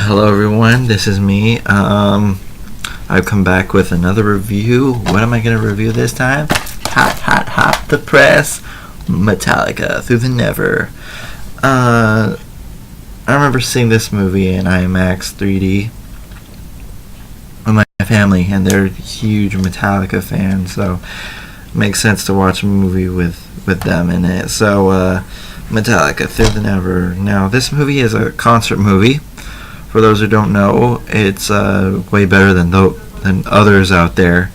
Hello everyone, this is me. I've come back with another review. What am I going to review this time? Hot the press. Metallica, Through the Never. I remember seeing this movie in IMAX 3D with my family, and they're huge Metallica fans, so it makes sense to watch a movie with them in it. So, Metallica, Through the Never. Now, this movie is a concert movie. For those who don't know, it's way better than others out there.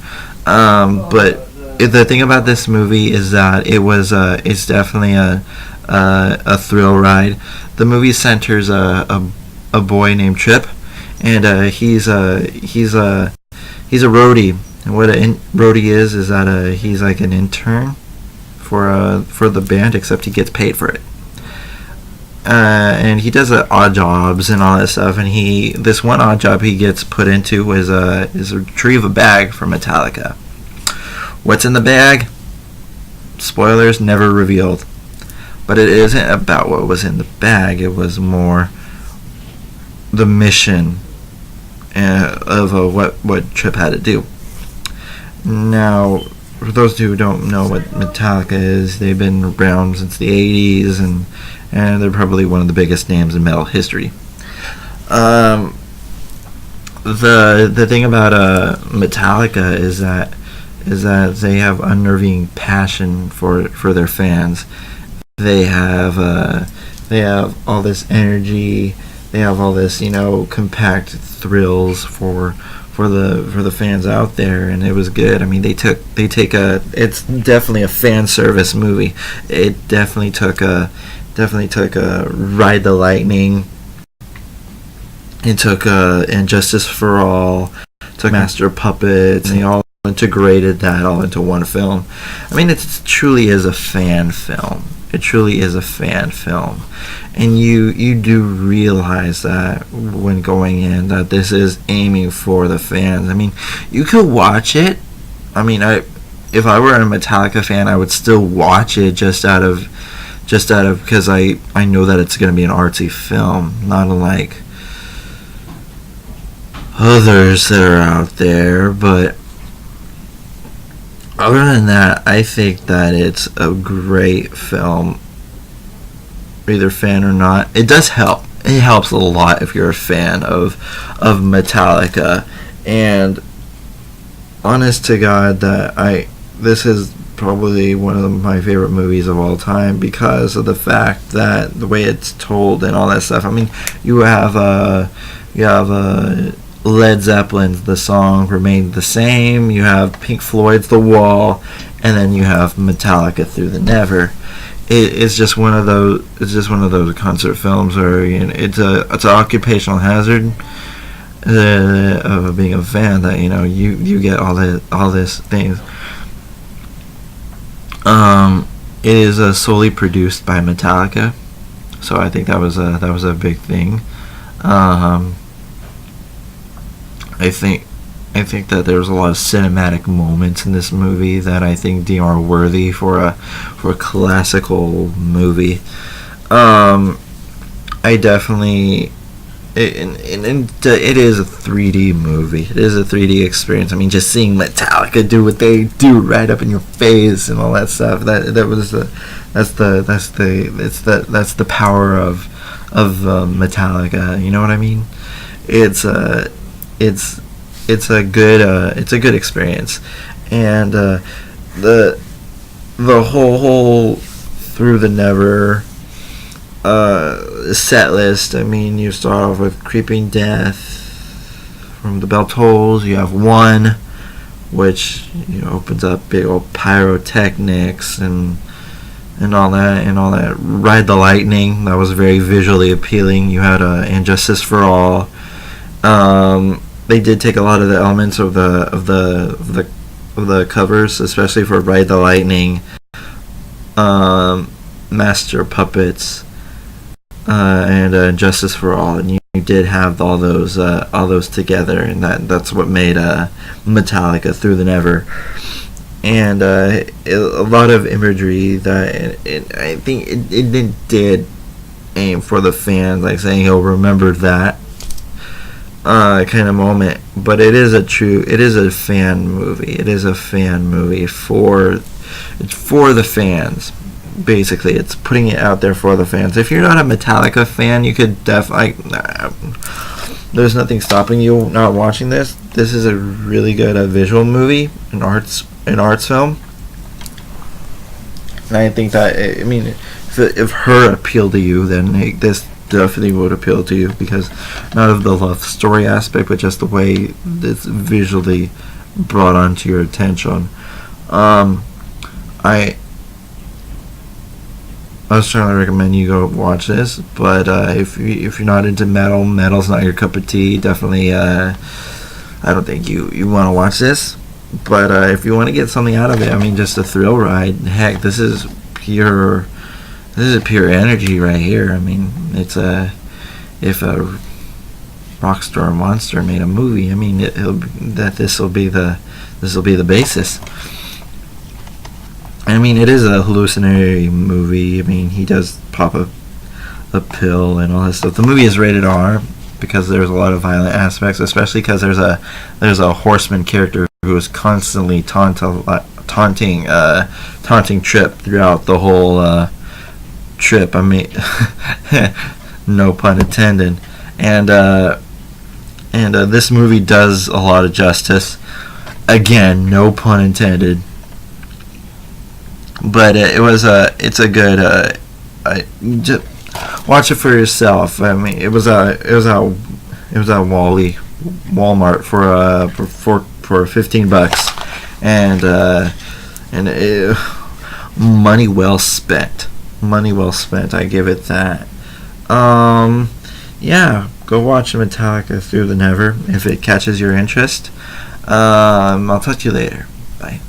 But the thing about this movie is that it's definitely a thrill ride. The movie centers a boy named Trip, and he's a roadie. And what a roadie is that he's like an intern for the band, except he gets paid for it. And he does odd jobs and all that stuff. And this one odd job he gets put into is retrieve a bag from Metallica. What's in the bag? Spoilers, never revealed. But it isn't about what was in the bag. It was more the mission of what Trip had to do. Now, for those who don't know what Metallica is, they've been around since the 80s, and they're probably one of the biggest names in metal history. The thing about Metallica is that they have unnerving passion for their fans. They have all this energy. They have all this compact thrills for the fans out there, and it was good. I mean, it's definitely a fan service movie. It definitely took a Ride the Lightning. It took and Justice for All. Took Master Puppets, and they all integrated that all into one film. I mean, it truly is a fan film. It truly is a fan film, and you do realize that when going in that this is aiming for the fans. I mean, you could watch it. I mean, if I were a Metallica fan, I would still watch it just out of because I know that it's going to be an artsy film, not unlike others that are out there. But other than that, I think that it's a great film, either fan or not. It does help. It helps a lot if you're a fan of Metallica. And honest to God, this is probably one of my favorite movies of all time because of the fact that the way it's told and all that stuff. I mean, you have Led Zeppelin's The Song Remained the Same. You have Pink Floyd's The Wall, and then you have Metallica Through the Never. It's just one of those. It's just one of those concert films where it's an occupational hazard of being a fan that you get all these things. It is solely produced by Metallica, so I think that was a big thing. I think that there's a lot of cinematic moments in this movie that I think are worthy for a classical movie. I definitely. It is a 3D movie. It is a 3D experience. I mean, just seeing Metallica do what they do right up in your face and all that stuff. That's the power of Metallica. You know what I mean? It's a good experience, and the whole Through the Never set list. I mean, you start off with Creeping Death from the Bell Tolls. You have One, which opens up big old pyrotechnics and all that. Ride the Lightning, that was very visually appealing. You had And Justice for All. They did take a lot of the elements of the covers, especially for Ride the Lightning, Master Puppets, and Justice for All, and you did have all those together, and that's what made Metallica Through the Never. And a lot of imagery that I think it did aim for the fans, like saying, "Oh, remember that." kind of moment, but it is a fan movie. It is a fan movie it's for the fans. Basically, it's putting it out there for the fans. If you're not a Metallica fan, you could definitely. There's nothing stopping you not watching this. This is a really good visual movie, an arts film, and I think that if Her appealed to you, then this definitely would appeal to you, because not of the love story aspect, but just the way it's visually brought onto your attention. I was trying to recommend you go watch this, but if you're not into metal's not your cup of tea. Definitely, I don't think you want to watch this. But if you want to get something out of it, just a thrill ride. Heck, this is pure energy right here. It's if a rock star monster made a movie, this will be the basis. It is a hallucinatory movie. He does pop a pill and all that stuff. The movie is rated R because there's a lot of violent aspects, especially because there's a horseman character who is constantly taunting Trip throughout the whole trip. No pun intended. And this movie does a lot of justice. Again, no pun intended. But it's a good. Just watch it for yourself. It was at Walmart for $15, and money well spent. Money well spent. I give it that. Yeah, go watch Metallica Through the Never if it catches your interest. I'll talk to you later. Bye.